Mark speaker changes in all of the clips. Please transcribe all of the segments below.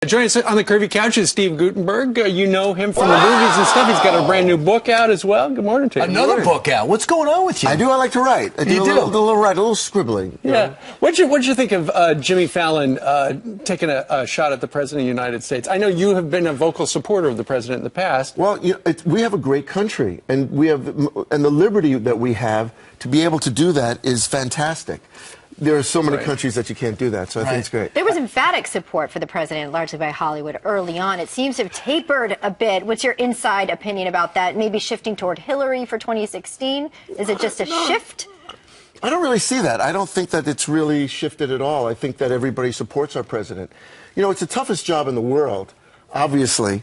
Speaker 1: Joining us on the Curvy Couch is Steve Guttenberg. You know him from the movies and stuff. He's got a brand new book out as well. Good morning to you.
Speaker 2: Another book out. What's going on with you?
Speaker 3: I like to write. I do a little scribbling.
Speaker 1: Yeah. What'd you think of Jimmy Fallon taking a shot at the President of the United States? I know you have been a vocal supporter of the President in the past.
Speaker 3: Well, we have a great country, and the liberty that we have to be able to do that is fantastic. There are so many countries that you can't do that, so I think it's great.
Speaker 4: There was emphatic support for the president, largely by Hollywood, early on. It seems to have tapered a bit. What's your inside opinion about that? Maybe shifting toward Hillary for 2016? Is it just a shift?
Speaker 3: I don't really see that. I don't think that it's really shifted at all. I think that everybody supports our president. You know, it's the toughest job in the world, obviously.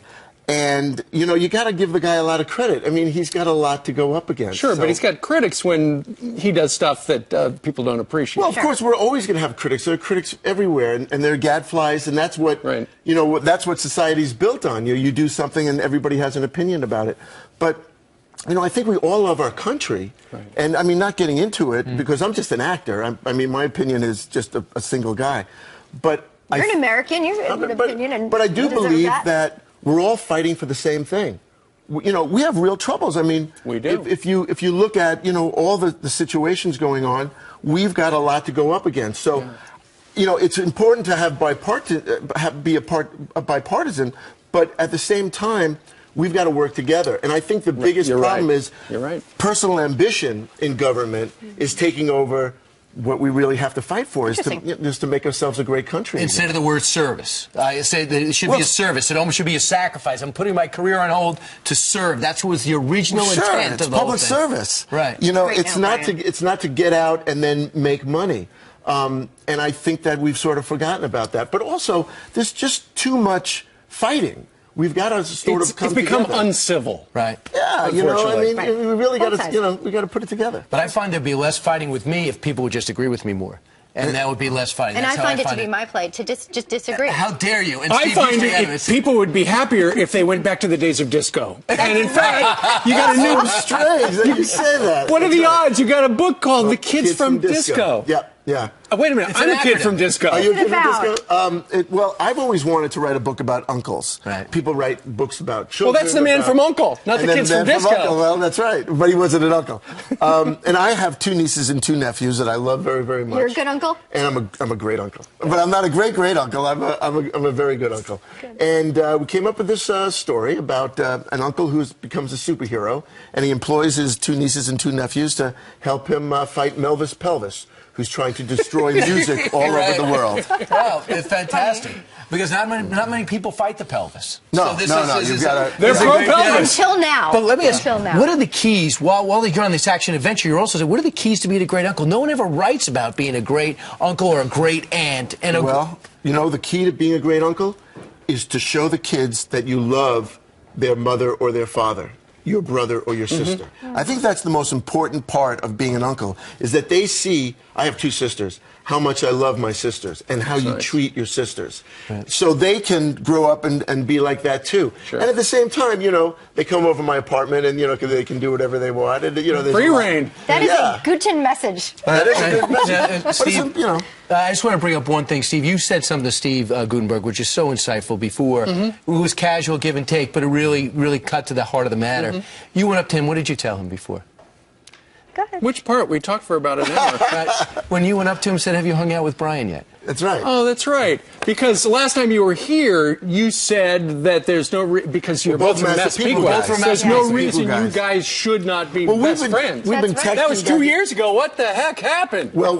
Speaker 3: And, you know, you got to give the guy a lot of credit. I mean, he's got a lot to go up against.
Speaker 1: Sure, but he's got critics when he does stuff that people don't appreciate.
Speaker 3: Well, of course, we're always going to have critics. There are critics everywhere, and they're gadflies, and that's what, you know, that's what society's built on. You do something, and everybody has an opinion about it. But, you know, I think we all love our country. And, I mean, not getting into it, because I'm just an actor. I mean, my opinion is just a single guy. But
Speaker 4: you're an American. You have an opinion.
Speaker 3: But I do believe that we're all fighting for the same thing. You know, we have real troubles. I mean,
Speaker 1: we do.
Speaker 3: If you look at, you know, all the situations going on, we've got a lot to go up against. So, you know, it's important to have bipartisan, but at the same time, we've got to work together. And I think the biggest problem is personal ambition in government is taking over. What we really have to fight for is to make ourselves a great country.
Speaker 2: Instead of the word service. I say that it should be a service. It almost should be a sacrifice. I'm putting my career on hold to serve. That's what was the original intent of the
Speaker 3: public service.
Speaker 2: Right.
Speaker 3: You know, it's not to get out and then make money. And I think that we've sort of forgotten about that. But also, there's just too much fighting. We've got to sort of come together.
Speaker 1: It's become uncivil.
Speaker 3: Right. Yeah, you know, I mean, we really got to, you know, we got to put it together.
Speaker 2: But I find there'd be less fighting with me if people would just agree with me more. And that would be less fighting.
Speaker 4: And I find it to be my play to just disagree.
Speaker 2: How dare you? And
Speaker 1: I find people would be happier if they went back to the days of disco. And in fact, you got a new...
Speaker 3: strange that you say that.
Speaker 1: What are the odds? You got a book called The Kids from Disco.
Speaker 3: Yep. Yeah.
Speaker 1: Wait a minute. I'm a kid from disco.
Speaker 3: Are you a kid from disco? Well, I've always wanted to write a book about uncles.
Speaker 2: Right.
Speaker 3: People write books about children.
Speaker 1: Well, that's the man from Uncle, not the kids from disco.
Speaker 3: Well, that's right. But he wasn't an uncle. And I have 2 nieces and 2 nephews that I love very, very much.
Speaker 4: You're a good uncle?
Speaker 3: And I'm a great uncle. But I'm not a great uncle. I'm a very good uncle. Good. And we came up with this story about an uncle who becomes a superhero, and he employs his 2 nieces and 2 nephews to help him fight Melvis Pelvis, who's trying to destroy music all over the world.
Speaker 2: Wow, it's fantastic. Because not many people fight the pelvis.
Speaker 3: No, no, you've got to...
Speaker 1: They're pro-pelvis.
Speaker 4: Until now.
Speaker 2: But let me ask you, what are the keys, while you're on this action adventure, you're also saying, what are the keys to being a great uncle? No one ever writes about being a great uncle or a great aunt.
Speaker 3: Well, you know, the key to being a great uncle is to show the kids that you love their mother or their father, your brother or your sister. I think that's the most important part of being an uncle, is that they see, I have 2 sisters, how much I love my sisters and how you treat your sisters. So they can grow up and be like that too. And at the same time, you know, they come over my apartment and, you know, they can do whatever they want. And, you know,
Speaker 1: free reign.
Speaker 4: That is a Guten message.
Speaker 3: That is a good message.
Speaker 2: Steve,
Speaker 3: you know.
Speaker 2: I just want to bring up one thing, Steve. You said something to Steve Guttenberg, which is so insightful before. It was casual give and take, but it really cut to the heart of the matter. You went up to him. What did you tell him before?
Speaker 4: Go ahead.
Speaker 1: Which part? We talked for about an hour.
Speaker 2: When you went up to him and said, have you hung out with Brian yet?
Speaker 3: That's right.
Speaker 1: Oh, that's right. Because the last time you were here, you said that there's no because you're both from Massapequa. There's no reason you guys should not be best friends.
Speaker 3: We've been texting.
Speaker 1: That was 2 years ago. What the heck happened?
Speaker 3: Well,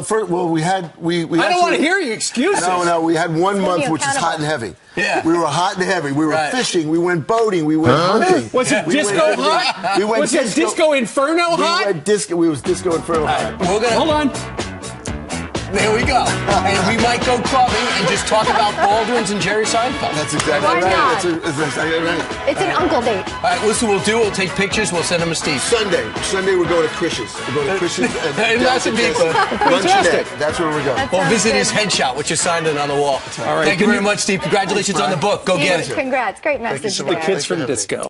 Speaker 3: we had
Speaker 1: I don't want to hear you excuses.
Speaker 3: No, we had 1 month which is hot and heavy.
Speaker 2: Yeah.
Speaker 3: We were hot and heavy. We were fishing. We went boating. We went hunting.
Speaker 1: Was it disco hot? Was it disco inferno hot?
Speaker 3: We was disco inferno hot.
Speaker 1: Hold on.
Speaker 2: There we go. And we might go clubbing and just talk about Baldwin's and Jerry Seinfeld.
Speaker 3: That's exactly right. That's exactly right.
Speaker 4: It's an uncle date.
Speaker 2: All right, listen, we'll take pictures. We'll send them to Steve.
Speaker 3: Sunday we're going to Chris's. We're going to Chris's
Speaker 2: and Massapequa.
Speaker 1: Fantastic.
Speaker 3: That's where we're going.
Speaker 2: We'll visit his headshot, which is signed on the wall. All right. Thank you very much, Steve. Congratulations on the book. Go get it.
Speaker 4: Congrats. Great message.
Speaker 1: The Kids from Disco.